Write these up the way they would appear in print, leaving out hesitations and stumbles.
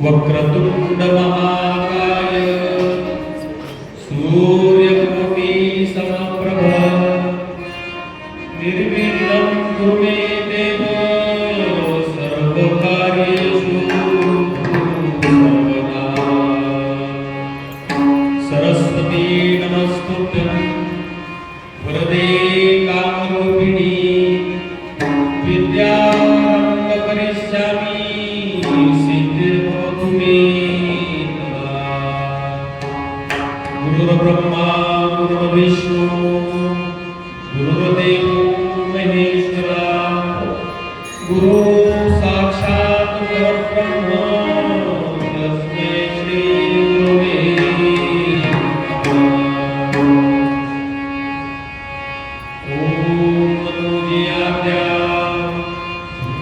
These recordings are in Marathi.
वक्रतुंड महाकाय सूर्यकोटि समप्रभ निर्विघ्नं कुरु मे देव सर्वकार्येषु सर्वदा। सरस्वती नमस्तुभ्यं वरदे कामरूपिणी विद्यारम्भ करिष्यामि सिद्धिर्भवतु मे तदा। गुरुर्ब्रह्मा गुरुर्विष्णु गुरुर्देवो महेश्वरा गुरु साक्षात् परब्रह्म तस्मै श्री गुरवे नमः। ओम नमोजियाद्या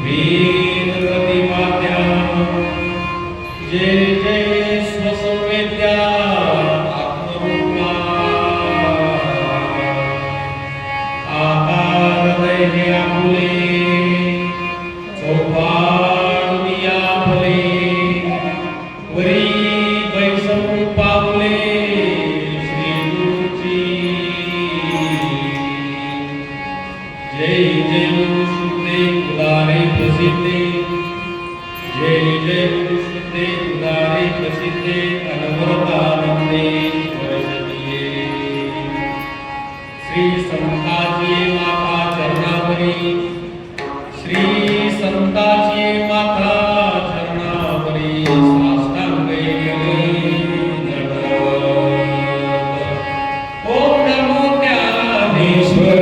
वेदप्रतिपाद्या जय जय स्वसंवेद्या आत्मरूपा आकारदैर्य आपुले चौपाळुनिया फले वरी वैष्णव पावले श्री गुरुची जय जय शुद्धे उदारे प्रसिद्धे जय जय शुद्धे उदारे प्रसिद्धे अनवरतानंदे वरदिये श्री संताची माता चरणावरी श्री संताची माता चरणावरी साष्टांगे दंडवत। ओम नमो ज्ञानेश्वराय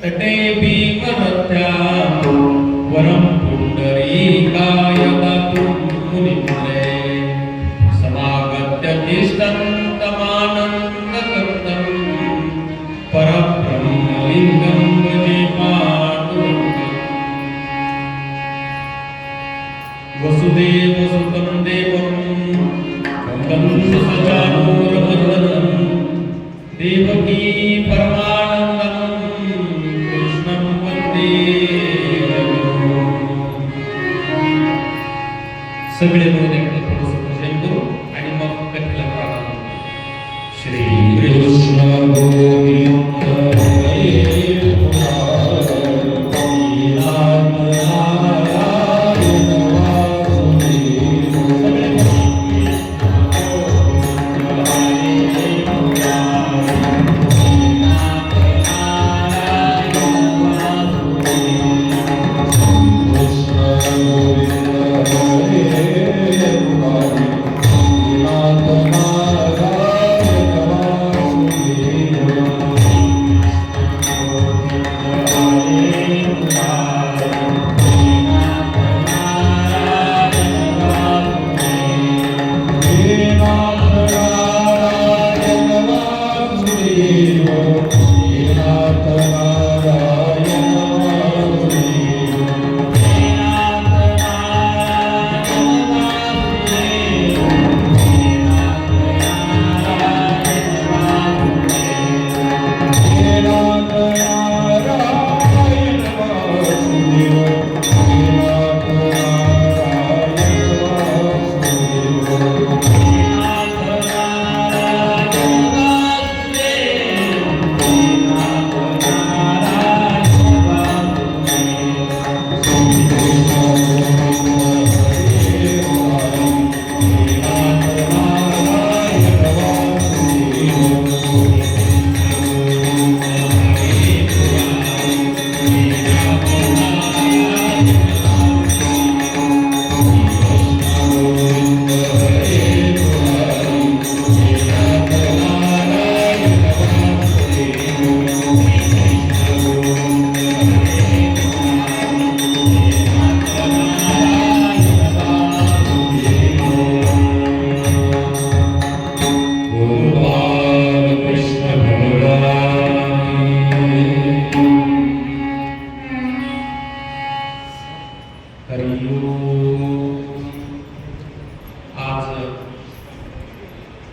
तटे भीमरथ्या वरं पुंडरीकाय दातुं मुनिन्द्रे समागत्य तिष्ठन्तमानन्दकर्तं परब्रह्मलिङ्गं भजे पाण्डुरङ्गम्। वसुदेवसुतं देवं वन्दं सचानूरमर्दनं देवकी परमानन्दं कृष्णं वन्दे जगद्गुरुम्। सगळे मिळून एकदा थोडंसं पूजन करू आणि मग कथेला प्रारंभ करू. श्री कृष्ण गोविंद हरे मुरारी नाथ नारायण वासुदेव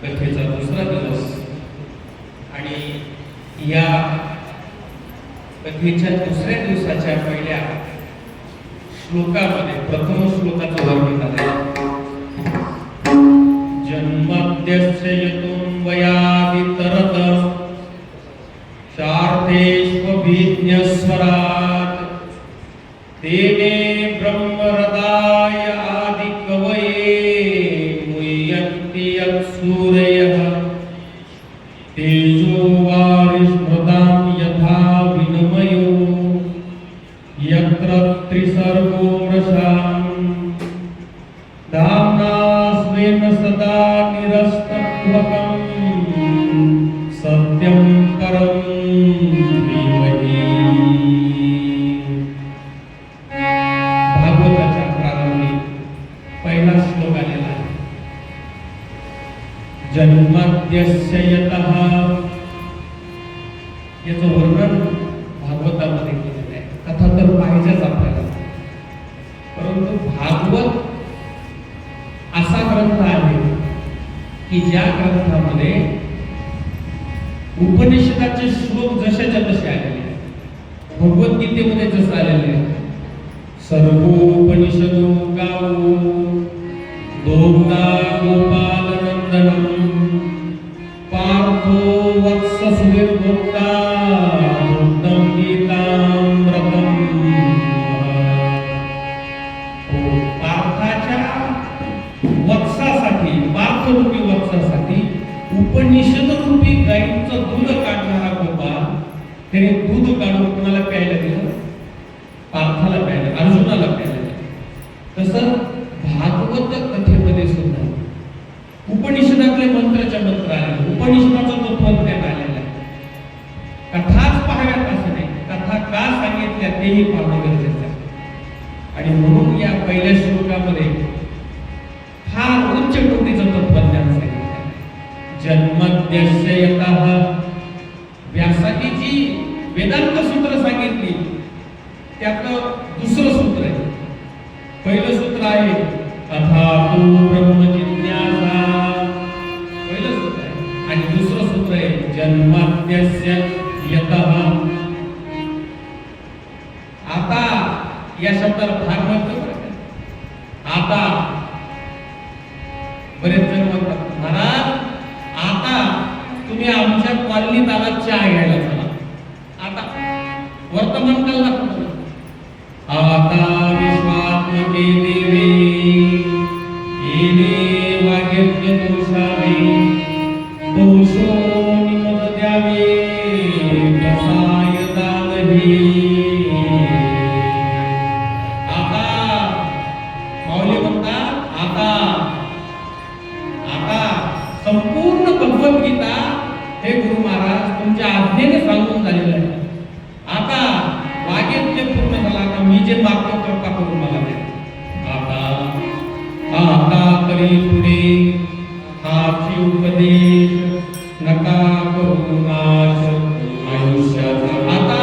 कथेचा दुसरा दिवस आणि या कथेच्या दुसऱ्या दिवसाच्या पहिल्या श्लोकामध्ये प्रथम श्लोकाचं वर्णन आहे. जन्मद्यस्य यतुं वयादितरत शार्धेष्वभिज्ञस्वरात् तेने ब्रह्महृदाय आदिकवये मुह्यन्ति यत्सूरयः तेजो वारिस्मृतां यथा विनिमयो यत्र त्रिसर्गो मृषाम् धाम्ना स्वेन सदा निरस्तत्वकम् सत्यं परं धीमहि. भागवताच्या प्रारंभी पहिला श्लोक आलेला आहे. जन्माद्यस्य यतः याचं वर्णन भागवतामध्ये केलेलं आहे. कथा तर पाहिजेच आपल्याला, परंतु भागवत असा ग्रंथ आहे की ज्या ग्रंथामध्ये उपनिषदाचे श्लोक जशाच्या तसे आलेले आहेत. भगवद्गीतेमध्ये जसं आलेले आहे, सर्वोपनिषदो गावो दोग्धा गोपालनंदनम पार्थो वत्ससुनिर्मुक्ता मुक्तं गीतामृतं. पार्थाच्या वत्सासाठी, पार्थरूपी वत्सासाठी उपनिषद रूपी गाईंचं दूध काढणारा गोपाल त्याने दूध काढून कोणाला प्यायला दिलं? पार्थाला प्यायला, अर्जुनाला प्यायला दिलं. तसं भागवत कथेमध्ये सुद्धा उपनिषदातले मंत्राच्या मंत्र आले, उपनिषदाचं तत्वज्ञान आलेलं आहे. कथाच पाहाव्यात असं नाही, कथा का सांगितल्या तेही पाहणं गरजेचं आहे. आणि म्हणून या पहिल्या श्लोकामध्ये फार उच्च कोटीचं तत्वज्ञान सांगितलं. जन्मद्यस्य यतः, व्यासाची जी वेदांत सूत्र सांगितली त्यातलं दुसरं सूत्र आहे. पहिलं सूत्र आहे अथातो ब्रह्म जिज्ञासा, पहिलं सूत्र आहे. आणि दुसरं सूत्र आहे जन्माद्यस्य यतः. आता या शब्दाला फार महत्त्व आहे. आता तर म्हणतात महाराज आता तुम्ही आमच्या कॉलनीत आला चहा घ्यायला चला. आता वर्तमान काल दाखवतो. आता विश्वात्मके देवे येणे वाग्यज्ञ दोषावे दोषो निमत द्यावे कसाय दानही. आता माऊली म्हणतात आता आता संपूर्ण भगवद्गीता हे गुरु महाराज तुमच्या आज्ञेने सांगून झालेलं आहे. आता वाग्यज्ञ पूर्ण झाला. आता मी जे मागतो कृपा करून मला द्या. आता तरी पुढे हाची उपदेश नका करू नाश आयुष्याचा. आता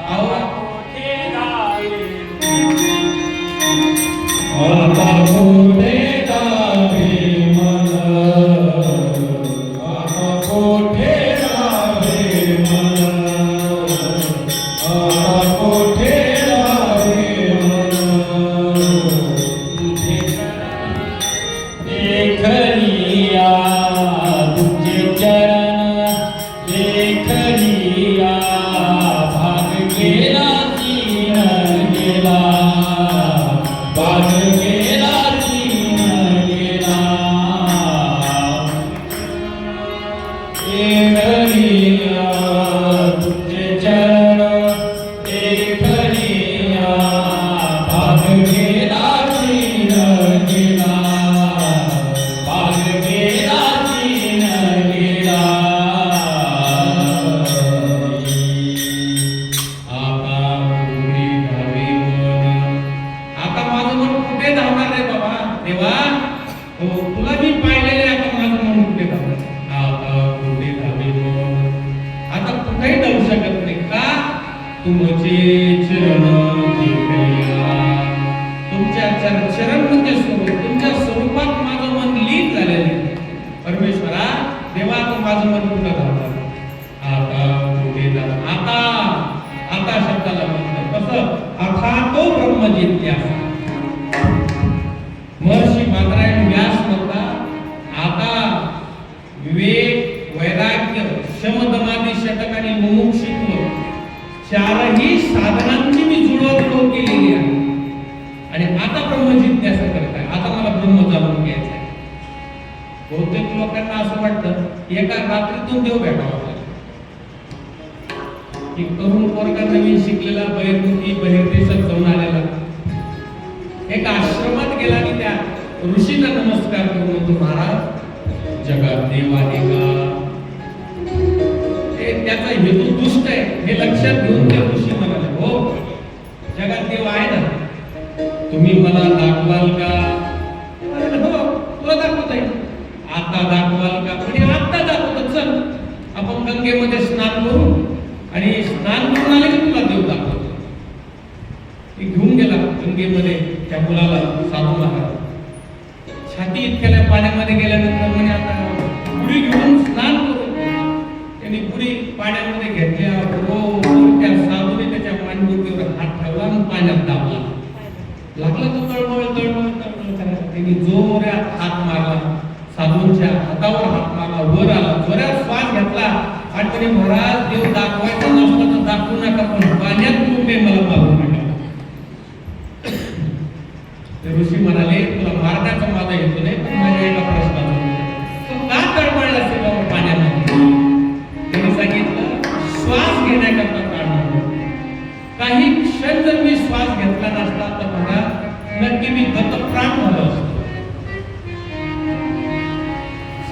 आता कोठे जावे मन, आता कोठे जावे मन, आता कोठे जावे मन. देखलिया तुझे चरण, देखलिया भाग गेला तीन गेला, भाग गेला तीन गेला. देखलिया तुझे चरण, देखलिया भाग गेला तीन गेला, भाग गेला तीन गेला. आता पुढे धावे मन. आता माझं मन कुठे धावणार आहे बाबा देवा. हो तुला मी पाहिलेले. आता माझं मन कुठे धावणार. आता कुठे धावे मन. आता कुठेही धावू शकत नाही. का तुमचे चरण देखलिया. तुमच्या चरण म्हणजे स्वरूप. तुमच्या स्वरूपात माझं मन लीन झालेलं आहे. परमेश्वरा देवा आता माझं मन कुठं धावणार. आता कुठे धाव. आता शब्दाला म्हणतात कसं आता तो ब्रह्म जिज्ञासा. महर्षी बादरायण व्यास म्हणतात आता विवेक वैराग्य शमदमादी षटक आणि मुमुक्षुत्व चारही साधनांची मी जुळवून केलेली आहे. आणि आता ब्रह्म जिज्ञासा करताय. आता मला ब्रह्म जाणून घ्यायचं आहे. बहुतेक लोकांना असं वाटतं एका रात्रीतून देव भेटावा. एक तरुण पोरगा नवीन शिकलेला बहिर्देशात जाऊन आलेला एक आश्रमात गेला आणि त्या ऋषीला नमस्कार करून म्हणतो महाराज जगात देव आहे का. त्याचा हेतू दुष्ट आहे हे लक्षात घेऊन ते ऋषी म्हणाले हो जगात देव आहे ना तुम्ही मला दाखवाल का. हो तुला दाखवता येईल. आता दाखवाल का. म्हणजे आता दाखवतो. चल आपण गंगेमध्ये स्नान करू आणि स्नान करून आले की तुला देव दाखवतो. घेऊन गेला गंगेमध्ये त्या मुलाला साधू महाराज. छाती इतक्या पाण्यामध्ये गेल्यानंतर म्हणे आता पुरी घेऊन स्नान करू. त्यांनी पुरी पाण्यामध्ये घेतल्या बरोबर त्या साधूने त्याच्या मांडीवर हात ठेवला आणि पाण्यात दाबला. लागला तो तळमळ करायला. त्यांनी जोरात हात मारला. साधूंच्या हातावर हात मारला. वर आला. जोरात श्वास घेतला आणि त्याने महाराज देव दाखवायचा नसला तर दाखवू नका पण पाण्यात तुम्ही मला मारू नका. ते ऋषी म्हणाले तुला मारण्याचा माझा हेतू नाही पण माझ्या एका प्रश्नाचा तू का तळमळला असेल बाबा पाण्यामध्ये. त्यांनी सांगितलं श्वास घेण्याकरता काढणार. काही क्षण जर मी श्वास घेतला नसता तर मला नक्की मी गतप्राण झालो असतो.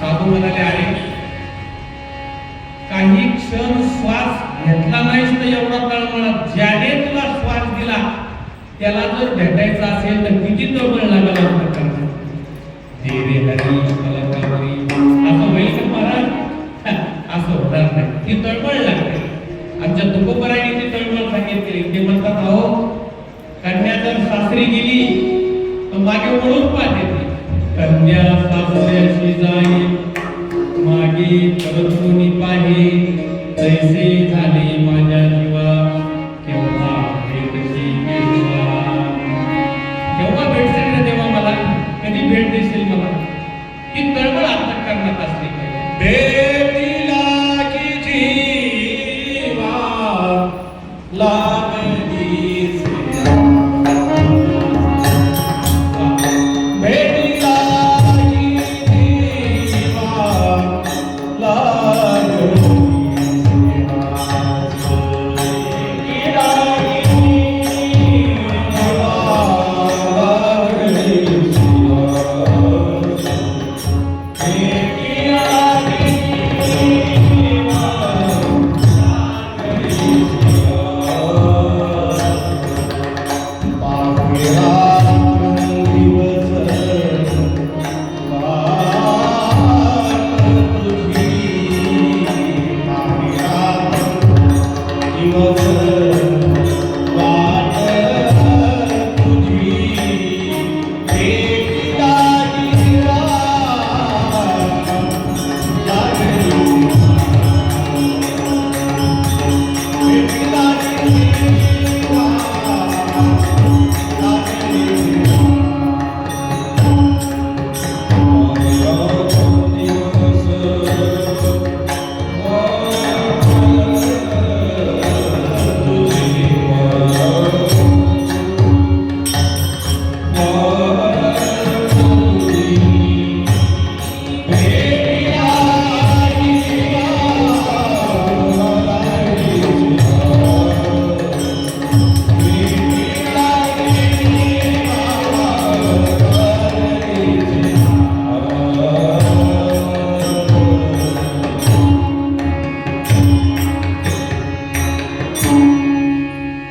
साधू म्हणाले अरे काही क्षण श्वास घेतला नाहीस तर एवढा तळमळा. ज्याने तुला श्वास दिला त्याला जर भेटायचं असेल तर किती तळमळ लागला असं होईल का महाराज. असं होणार नाही. ती तळमळ लागते. आमच्या तुकोबराने ती तळमळ सांगितली. ते म्हणतात अहो कन्या जर सासरी गेली तर मागे वळून पाहते ती. कन्या सासऱ्याशी जाई मागे परतून पाहे तैसे झाले माझ्या जीवा केव्हा भेटशी केव्हा भेटशील रे देवा मला. कधी भेट देशील मला.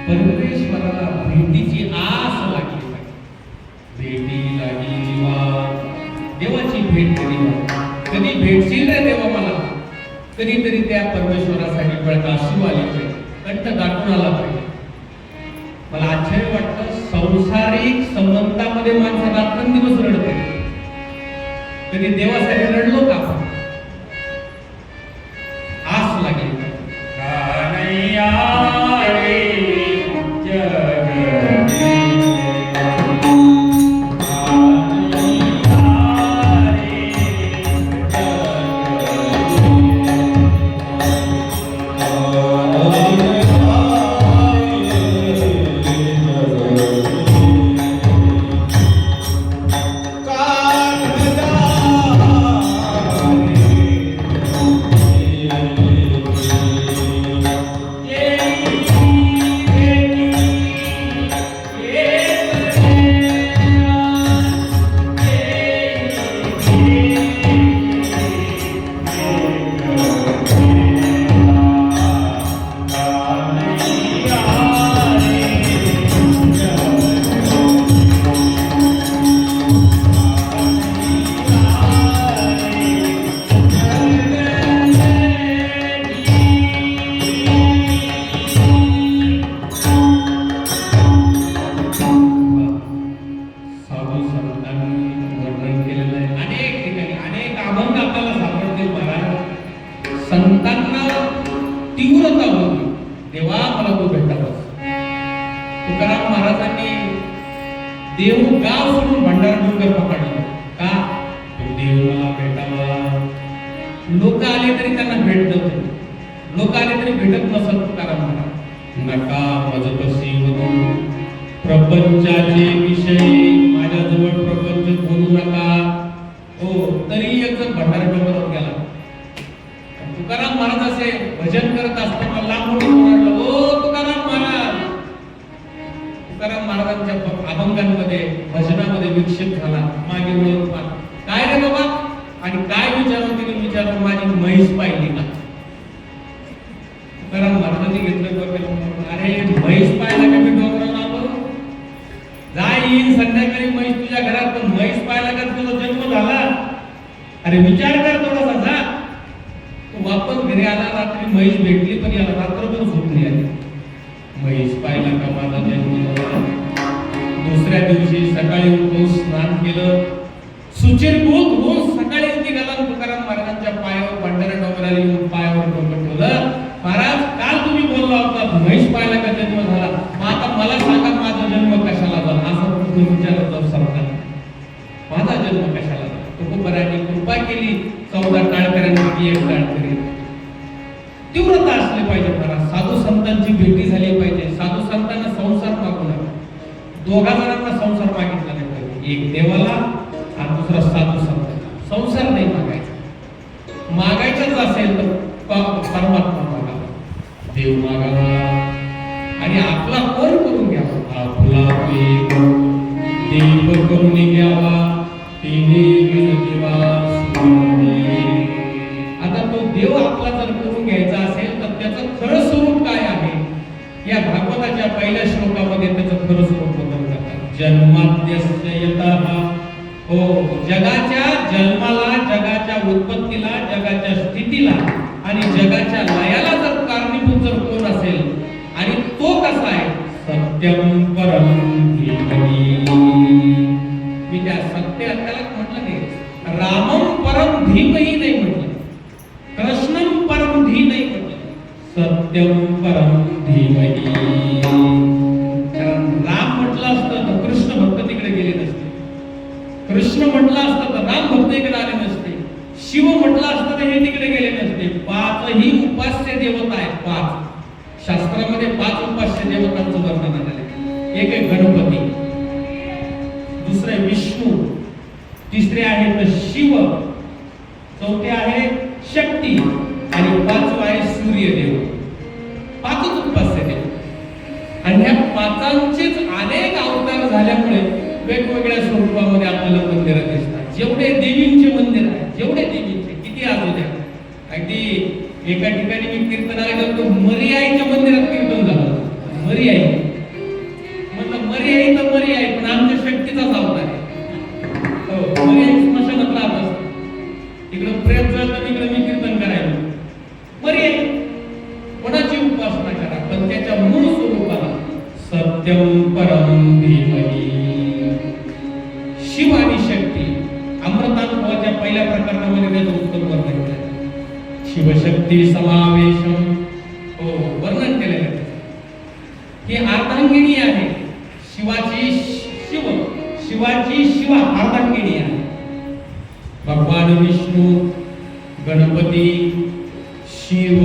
परमेश्वराला भेटीची आस लागली पाहिजे. भेटी लागी जीवा, देवाची भेट कधी भेटशील रे देवा मला, कधीतरी त्या परमेश्वरासाठी बळकासू आली पाहिजे, कंठ दाटून आला पाहिजे. मला आश्चर्य वाटतं, संसारिक संबंधामध्ये माणसं रात्रंदिवस रडते, कधी देवासाठी रडलो का आपण? आस लागली संतांना तीव्रता होती, देवा मला तू भेटावास. तुकाराम महाराजांनी देव गाव सोडून भंडारा डोंगर पकडला का? देव मला भेटावा. लोक आले तरी त्यांना भेटत होते, लोक आले तरी भेटत नसत. तुकाराम महाराज नका मजपसी वरू, प्रपंचाचे विषय माझ्याजवळ प्रपंच बोलू नका. हो, तरी एक जण भंडारा डोंगरावर गेला. तुकाराम महाराज असे भजन करत असताना लांबून ओरडलं, ओ तुकाराम महाराज. तुकाराम महाराजांच्या अभंगांमध्ये भजनामध्ये विक्षेप झाला. मागे वळून पाहा, काय रे बाबा, आणि काय विचारलं तिने विचारलं, माझी म्हैस पाहिली का? तुकाराम महाराजांनी घेतलं बघितलं, अरे म्हैस पाहिला का? मी डोंगरावर आलो, जाय येईन संध्याकाळी म्हैस तुझ्या घरात, पण म्हैस पाहिला का? तुझा जन्म झाला. अरे विचार कर थोडासा, जा. वापस घरी आला, रात्री म्हैस भेटली, पण याला रात्रभर झोप नाही आली. म्हैस पाहिला का माझा जन्म झाला. दुसऱ्या दिवशी सकाळी उठून स्नान केलं, सुचिरभूत होऊन सकाळी निघाला. तुकाराम महाराजांच्या पायावर भंडारा डोंगराला येऊन पायावर डोकं ठेवलं. महाराज, काल तुम्ही बोलला होता म्हैस पाहिला का जन्म झाला, मग आता मला सांगा माझा जन्म कशाला झाला? असं तुम्ही विचारत जाऊ सरकार, माझा जन्म कशाला झाला? तुकोबरायांनी कृपा केली, 14 टाळकऱ्यांपैकी एक टाळकरी. तीव्रता असली पाहिजे महाराज. साधू संतांची भेटी झाली पाहिजे. साधू संतांना संसार मागू नका. दोघा जणांना संसार मागितला नाही पाहिजे, एक देवाला आणि दुसरा साधू संतांना. संसार नाही मागायचा. मागायचाच असेल तर परमात्मा मागावा, देव मागावा, आणि आपला कोण करून घ्यावा, आपला देव करून घ्यावा. तिने विनोदीवा गीताच्या पहिल्या श्लोकामध्ये त्याचं खरं स्वरूप वर्णन करतात. जन्माद्यस्य यतः, हो, जगाच्या जन्माला, जगाच्या उत्पत्तीला, जगाच्या स्थितीला आणि जगाच्या लयाला जर कारणीभूत जर कोण असेल आणि तो कसा आहे, सत्यम परम धीमहि. मी त्या सत्य त्याला म्हटलं नाही, रामम परम धीमहि नाही म्हटलं, कृष्णम परम धी नाही म्हटलं, सत्यम परम धीमहि. कारण राम म्हटलं असतं तर कृष्ण भक्त तिकडे गेले नसते, कृष्ण म्हटलं असतं तर राम भक्त इकडे आले नसते, शिव म्हटलं असतं तर हे तिकडे गेले नसते. पाचही उपास्य देवता आहेत. पाच शास्त्रामध्ये 5 उपास्य देवतांचं वर्णन आलेलं. एक आहे गणपती, दुसरे विष्णू, तिसरे आहे तर शिव, चौथे आहे शक्ती आणि 5वं आहे सूर्यदेव. 5च उपास्य देव. आणि ह्या 5ांचेच अनेक अवतार झाल्यामुळे वेगवेगळ्या स्वरूपामध्ये आपल्याला मंदिरं दिसतात. जेवढे देवींचे मंदिर आहे, जेवढे देवींचे किती असू द्या. अगदी एका ठिकाणी मी कीर्तनाला गेलो, मरी आईच्या मंदिरात कीर्तन झालं. मरी आई म्हटलं, मरी आई तर मरी आई, पण आमच्या शक्तीचाच अवतार आहे. हो, मरी आई स्मशानात राहत असते, तिकडं प्रेत जळतं, तिकडं मी कीर्तन करायला. मरी आई कोणाची उपासना करा, पण त्याच्या मूळ स्वरूपाला सत्यम परम धीमहि. शिव आणि शक्ती अमृतानुभवाच्या पहिल्या प्रकरणामध्ये त्याचं उत्तम वर्णन केलं. शिवशक्ती समावेशम, हो, वर्णन केलेलं आहे. ही अर्धांगिनी आहे. शिवाची शिवा अर्धांगिनी आहे. भगवान विष्णू, गणपती, शिव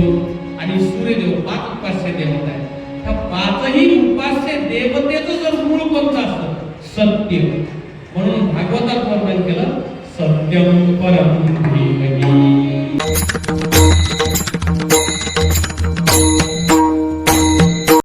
आणि सूर्यदेव 5 उपास्य देवता आहेत. ह्या 5ही उपास्य देवतेचं जर मूळ कोणतं असतं, सत्य. म्हणून भागवतात वर्णन केलं, सत्यम परम धीमहि.